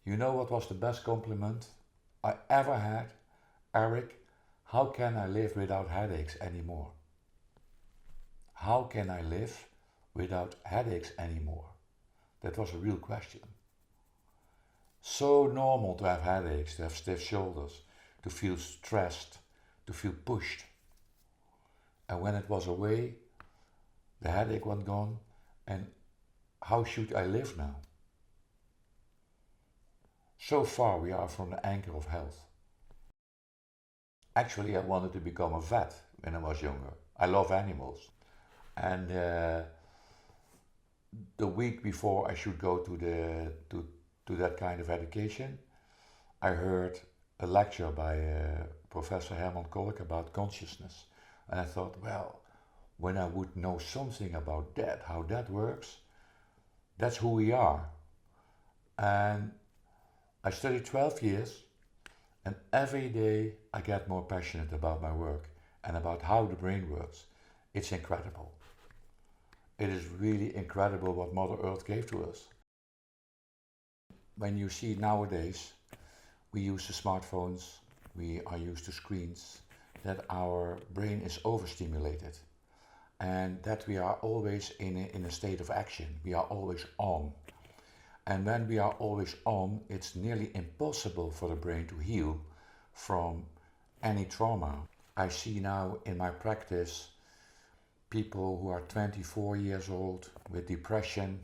You know what was the best compliment I ever had? Erik, how can I live without headaches anymore? How can I live without headaches anymore? That was a real question. So normal to have headaches, to have stiff shoulders, to feel stressed, to feel pushed. And when it was away, the headache was gone, and how should I live now? So far we are from the anchor of health. Actually, I wanted to become a vet when I was younger. I love animals. And the week before I should go to that kind of education, I heard a lecture by Professor Helmond about consciousness. And I thought, well, when I would know something about that, how that works, that's who we are. And I studied 12 years, and every day I get more passionate about my work and about how the brain works. It's incredible. It is really incredible what Mother Earth gave to us. When you see nowadays, we use the smartphones, we are used to screens, that our brain is overstimulated and that we are always in a state of action. We are always on. And when we are always on, it's nearly impossible for the brain to heal from any trauma. I see now in my practice people who are 24 years old with depression,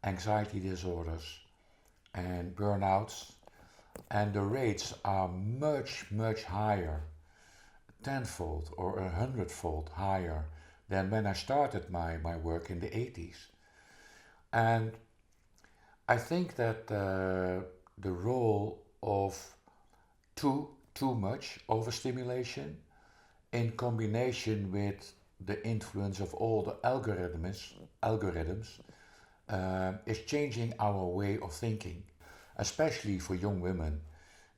anxiety disorders and burnouts, and the rates are much, much higher, tenfold or 100-fold higher than when I started my work in the 80s. And I think that the role of too much overstimulation in combination with the influence of all the algorithms is changing our way of thinking, especially for young women.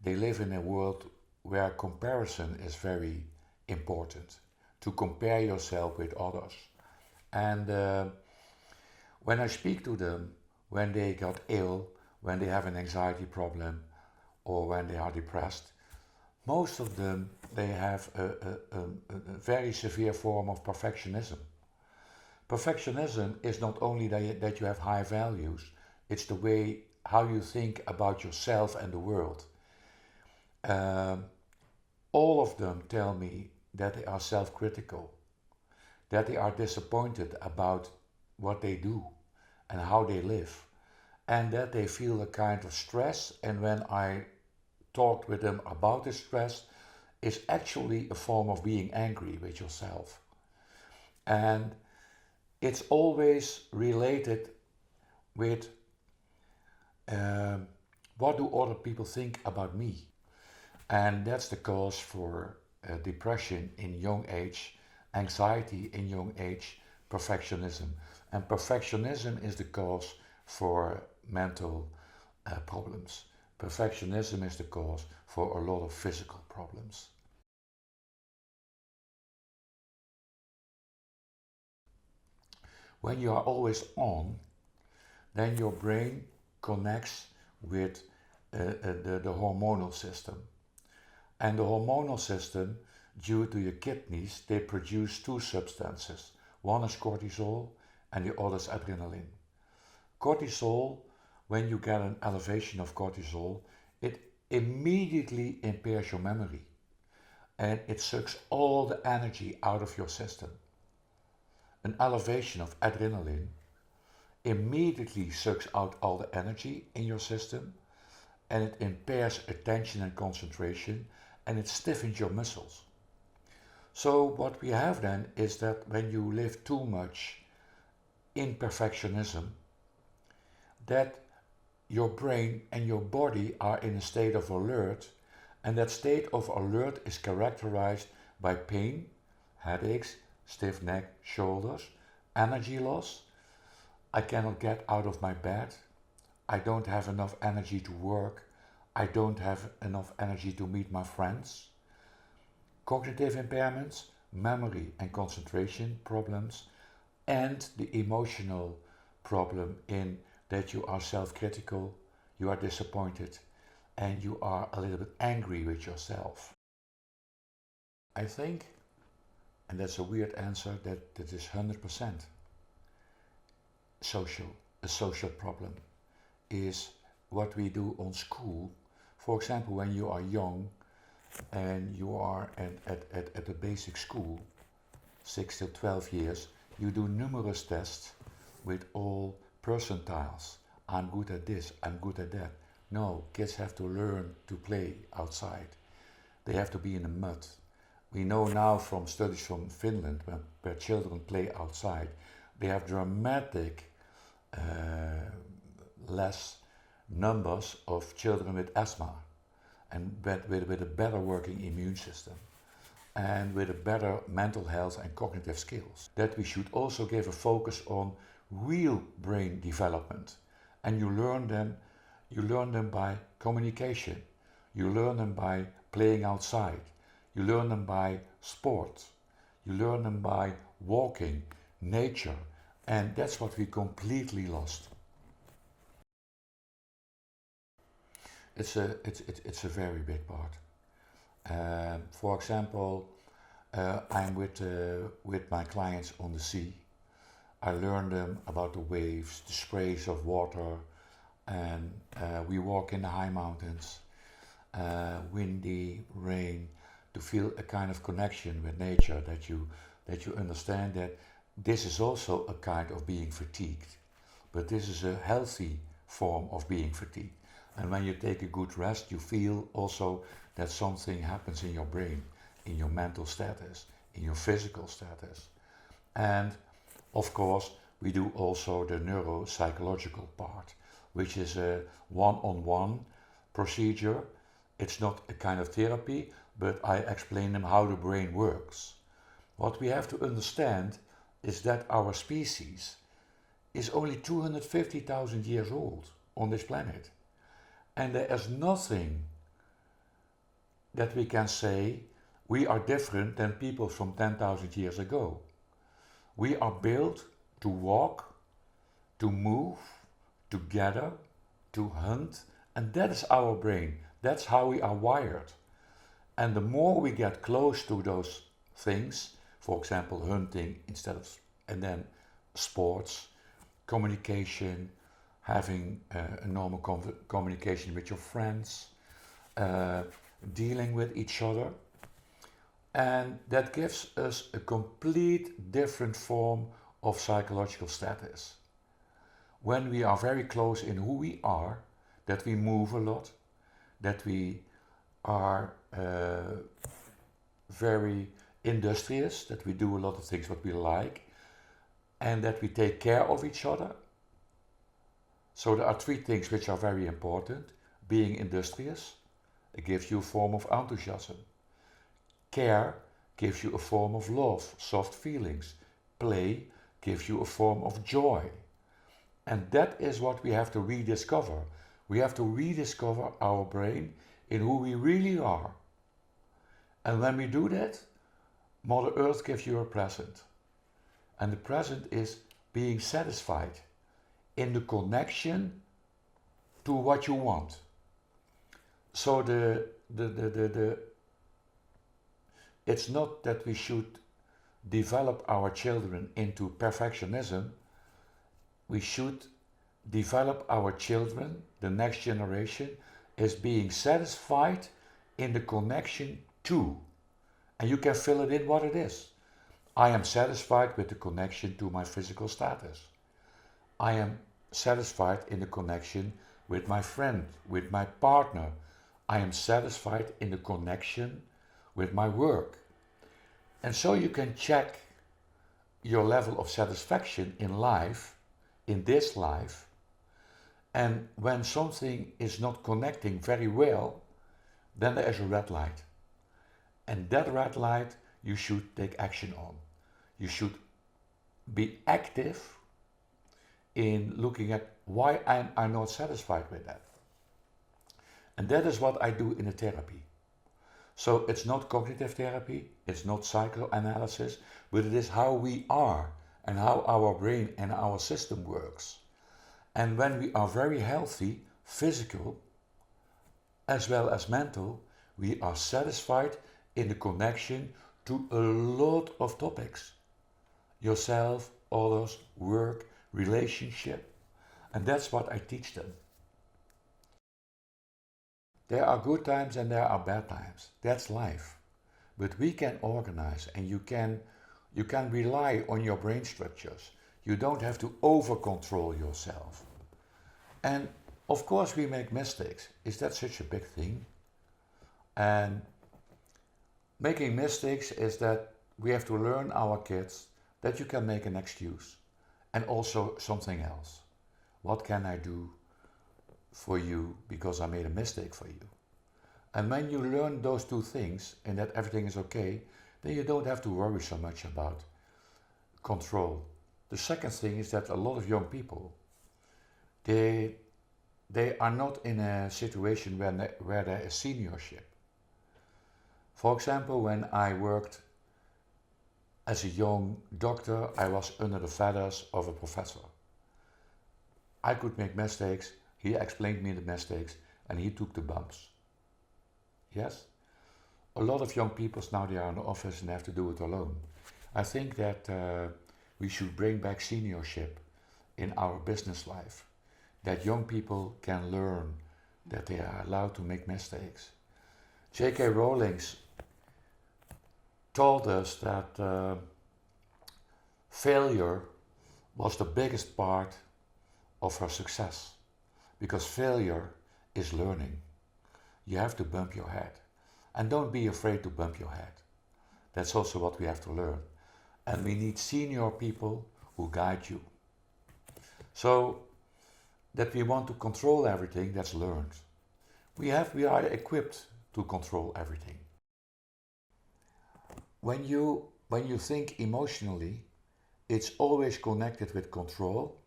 They live in a world where comparison is very important, to compare yourself with others. And when I speak to them, when they got ill, when they have an anxiety problem, or when they are depressed, most of them, they have a very severe form of perfectionism. Perfectionism is not only that you have high values, it's the way how you think about yourself and the world. All of them tell me that they are self-critical, that they are disappointed about what they do and how they live, and that they feel a kind of stress. And when I talked with them about this stress, it's actually a form of being angry with yourself. And it's always related with what do other people think about me? And that's the cause for depression in young age, anxiety in young age, perfectionism. And perfectionism is the cause for mental problems. Perfectionism is the cause for a lot of physical problems. When you are always on, then your brain connects with the hormonal system. And the hormonal system, due to your kidneys, they produce two substances. One is cortisol and the other is adrenaline. Cortisol, when you get an elevation of cortisol, it immediately impairs your memory and it sucks all the energy out of your system. An elevation of adrenaline immediately sucks out all the energy in your system, and it impairs attention and concentration, and it stiffens your muscles. So what we have then is that when you live too much in perfectionism, that your brain and your body are in a state of alert, and that state of alert is characterized by pain, headaches, stiff neck, shoulders, energy loss. I cannot get out of my bed. I don't have enough energy to work. I don't have enough energy to meet my friends. Cognitive impairments, memory and concentration problems, and the emotional problem in that you are self-critical, you are disappointed, and you are a little bit angry with yourself. I think, and that's a weird answer, that is 100% social. A social problem is what we do on school. For example, when you are young and you are at a basic school, 6 to 12 years, you do numerous tests with all percentiles. I'm good at this, I'm good at that. No, kids have to learn to play outside. They have to be in the mud. We know now from studies from Finland, where children play outside, they have dramatic less numbers of children with asthma, and with a better working immune system, and with a better mental health and cognitive skills. That we should also give a focus on real brain development. And you learn them by communication. You learn them by playing outside. You learn them by sport. You learn them by walking, nature. And that's what we completely lost. It's a very big part. For example, I'm with my clients on the sea. I learn them about the waves, the sprays of water, and we walk in the high mountains, windy, rain, to feel a kind of connection with nature, that you understand that this is also a kind of being fatigued, but this is a healthy form of being fatigued. And when you take a good rest, you feel also that something happens in your brain, in your mental status, in your physical status. And of course, we do also the neuropsychological part, which is a one-on-one procedure. It's not a kind of therapy, but I explain them how the brain works. What we have to understand is that our species is only 250,000 years old on this planet. And there is nothing that we can say we are different than people from 10,000 years ago. We are built to walk, to move, to gather, to hunt, and that is our brain. That's how we are wired. And the more we get close to those things, for example, hunting and then sports, communication, having a normal communication with your friends, dealing with each other, and that gives us a complete different form of psychological status. When we are very close in who we are, that we move a lot, that we are very industrious, that we do a lot of things what we like, and that we take care of each other. So there are three things which are very important. Being industrious, it gives you a form of enthusiasm. Care gives you a form of love, soft feelings. Play gives you a form of joy. And that is what we have to rediscover. We have to rediscover our brain in who we really are. And when we do that, Mother Earth gives you a present. And the present is being satisfied in the connection to what you want. So it's not that we should develop our children into perfectionism. We should develop our children, the next generation, as being satisfied in the connection to. And you can fill it in what it is. I am satisfied with the connection to my physical status. I am satisfied in the connection with my friend, with my partner. I am satisfied in the connection with my work. And so you can check your level of satisfaction in life, in this life, and when something is not connecting very well, then there is a red light. And that red light you should take action on. You should be active in looking at why I'm not satisfied with that. And that is what I do in a therapy. So it's not cognitive therapy, it's not psychoanalysis, but it is how we are and how our brain and our system works. And when we are very healthy, physical as well as mental, we are satisfied in the connection to a lot of topics. Yourself, others, work, relationship. And that's what I teach them. There are good times and there are bad times. That's life. But we can organize, and you can rely on your brain structures. You don't have to over control yourself. And of course we make mistakes. Is that such a big thing? And making mistakes is that we have to learn our kids that you can make an excuse and also something else. What can I do for you because I made a mistake for you? And when you learn those two things and that everything is okay, then you don't have to worry so much about control. The second thing is that a lot of young people, they are not in a situation where there is seniorship. For example, when I worked as a young doctor, I was under the feathers of a professor. I could make mistakes, he explained me the mistakes, and he took the bumps. Yes? A lot of young people now, they are in the office and have to do it alone. I think that we should bring back seniorship in our business life. That young people can learn that they are allowed to make mistakes. J.K. Rowling told us that failure was the biggest part of her success, because failure is learning. You have to bump your head, and don't be afraid to bump your head. That's also what we have to learn, and we need senior people who guide you. So that we want to control everything, that's learned. We are equipped to control everything. When you think emotionally, it's always connected with control,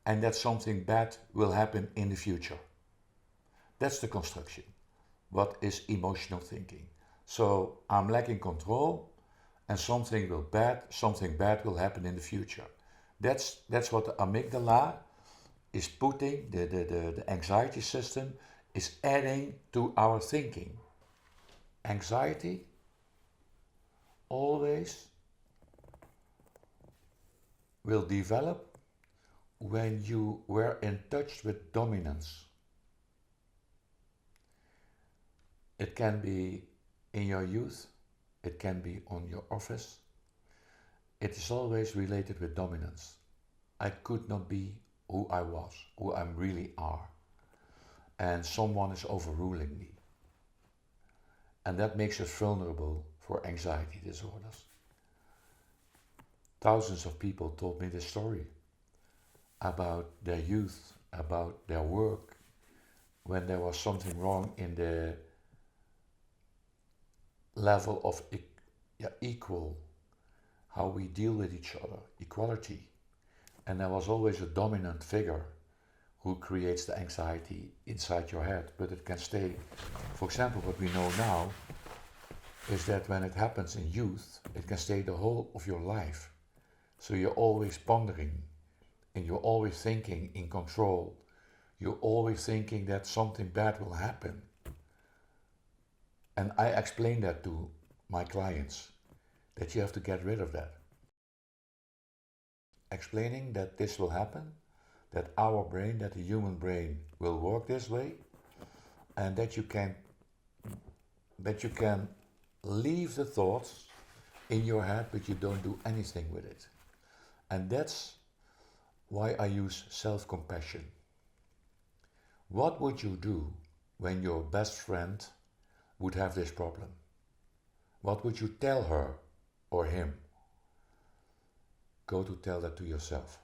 and that something bad will happen in the future. That's the construction. What is emotional thinking? So I'm lacking control, and something bad will happen in the future. That's what the amygdala is putting, the anxiety system is adding to our thinking. Anxiety always will develop when you were in touch with dominance. It can be in your youth, it can be on your office. It is always related with dominance. I could not be who I was, who I really are. And someone is overruling me. And that makes us vulnerable for anxiety disorders. Thousands of people told me this story about their youth, about their work, when there was something wrong in the level of equal, how we deal with each other, equality. And there was always a dominant figure who creates the anxiety inside your head, but it can stay. For example, what we know now is that when it happens in youth, it can stay the whole of your life. So you're always pondering, and you're always thinking in control. You're always thinking that something bad will happen. And I explain that to my clients, that you have to get rid of that. Explaining that this will happen, that our brain, that the human brain will work this way, and that you can leave the thoughts in your head, but you don't do anything with it. And that's why I use self-compassion. What would you do when your best friend would have this problem? What would you tell her or him? Go to tell that to yourself.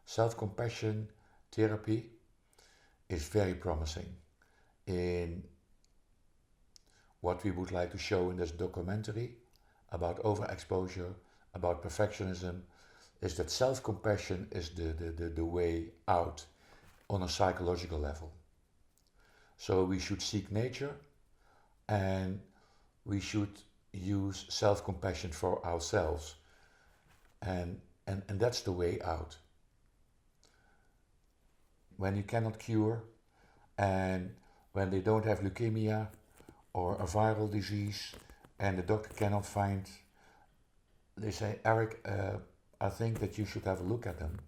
Self-compassion therapy is very promising. In what we would like to show in this documentary about overexposure, about perfectionism, is that self-compassion is the way out on a psychological level. So we should seek nature, and we should use self-compassion for ourselves. And that's the way out. When you cannot cure, And when they don't have leukemia or a viral disease and the doctor cannot find, they say, Eric, I think that you should have a look at them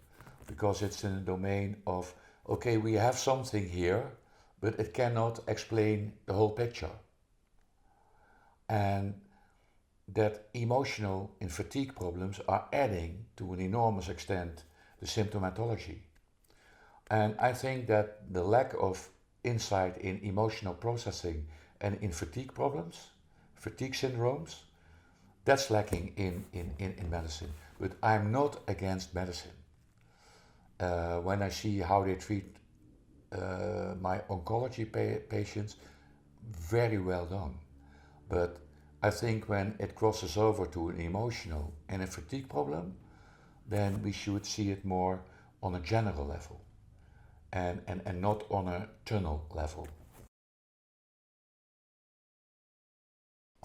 because it's in the domain of, okay, we have something here, but it cannot explain the whole picture. And that emotional and fatigue problems are adding to an enormous extent the symptomatology. And I think that the lack of insight in emotional processing and in fatigue problems, fatigue syndromes, that's lacking in medicine. But I'm not against medicine. When I see how they treat my oncology patients, very well done. But I think when it crosses over to an emotional and a fatigue problem, then we should see it more on a general level and not on a tunnel level.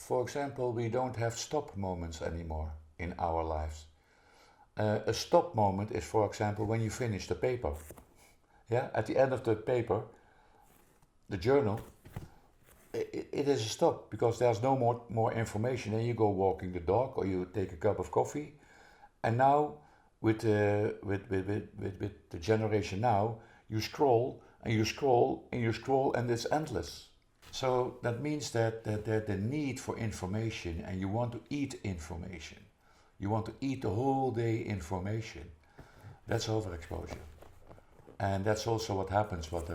For example, we don't have stop moments anymore in our lives. A stop moment is, for example, when you finish the paper. Yeah, at the end of the paper, the journal, it is a stop because there's no more information. Then you go walking the dog or you take a cup of coffee. And now with the generation now, you scroll and you scroll and you scroll and it's endless. So that means that the need for information, and you want to eat information. You want to eat the whole day information. That's overexposure. And that's also what happens, what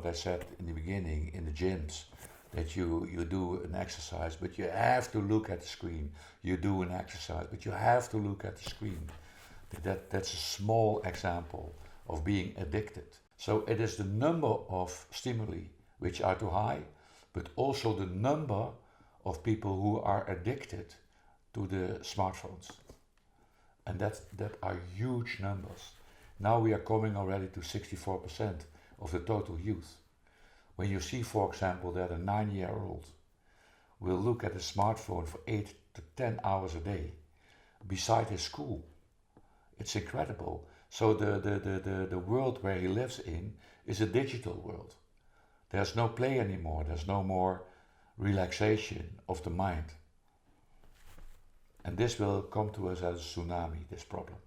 I said in the beginning, in the gyms, that you do an exercise, but you have to look at the screen. You do an exercise, but you have to look at the screen. That's a small example of being addicted. So it is the number of stimuli which are too high, but also the number of people who are addicted to the smartphones. And that are huge numbers. Now we are coming already to 64% of the total youth. When you see, for example, that a 9-year-old will look at a smartphone for 8 to 10 hours a day beside his school, it's incredible. So the world where he lives in is a digital world. There's no play anymore. There's no more relaxation of the mind. And this will come to us as a tsunami, this problem.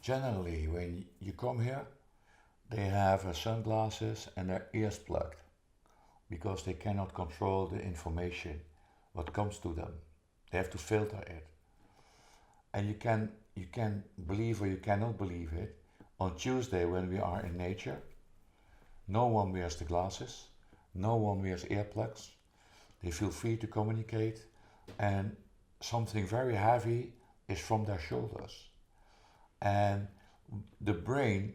Generally, when you come here, they have sunglasses and their ears plugged because they cannot control the information what comes to them. They have to filter it. And you can believe or you cannot believe it. On Tuesday, when we are in nature, no one wears the glasses, no one wears earplugs. They feel free to communicate, and something very heavy is from their shoulders. And the brain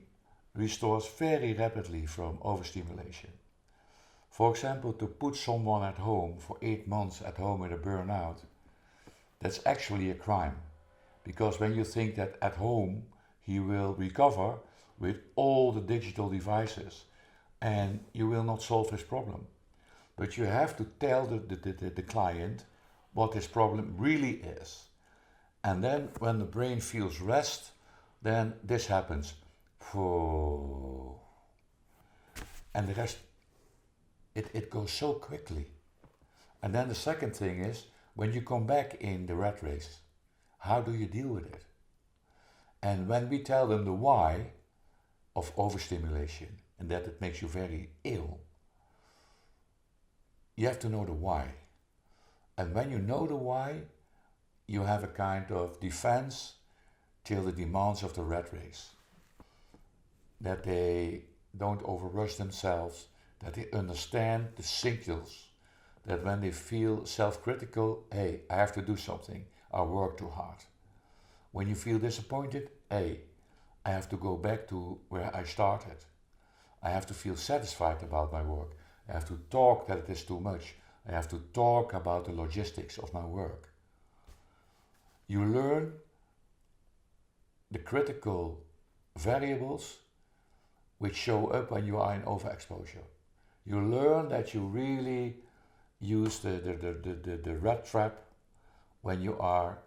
restores very rapidly from overstimulation. For example, to put someone at home for 8 months at home with a burnout, that's actually a crime. Because when you think that at home he will recover with all the digital devices, and you will not solve his problem. But you have to tell the client what his problem really is. And then when the brain feels rest, then this happens. And the rest, it goes so quickly. And then the second thing is, when you come back in the rat race, how do you deal with it? And when we tell them the why of overstimulation and that it makes you very ill, you have to know the why. And when you know the why, you have a kind of defense till the demands of the rat race. That they don't overrush themselves, that they understand the signals, that when they feel self-critical, hey, I have to do something, I work too hard. When you feel disappointed, hey, I have to go back to where I started. I have to feel satisfied about my work. I have to talk that it is too much. I have to talk about the logistics of my work. You learn the critical variables which show up when you are in overexposure. You learn that you really use the rat trap when you are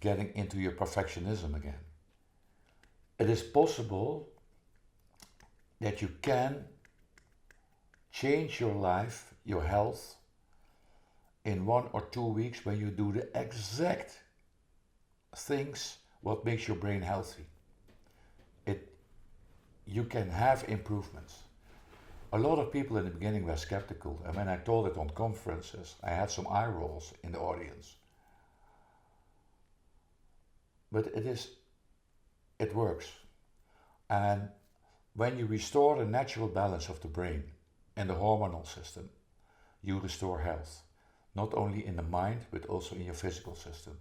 getting into your perfectionism again. it is possible that you can change your life, your health, in 1 or 2 weeks when you do the exact things what makes your brain healthy. You can have improvements. A lot of people in the beginning were skeptical, and when I told it on conferences, I had some eye rolls in the audience. But it works. And when you restore the natural balance of the brain and the hormonal system, you restore health, not only in the mind, but also in your physical system.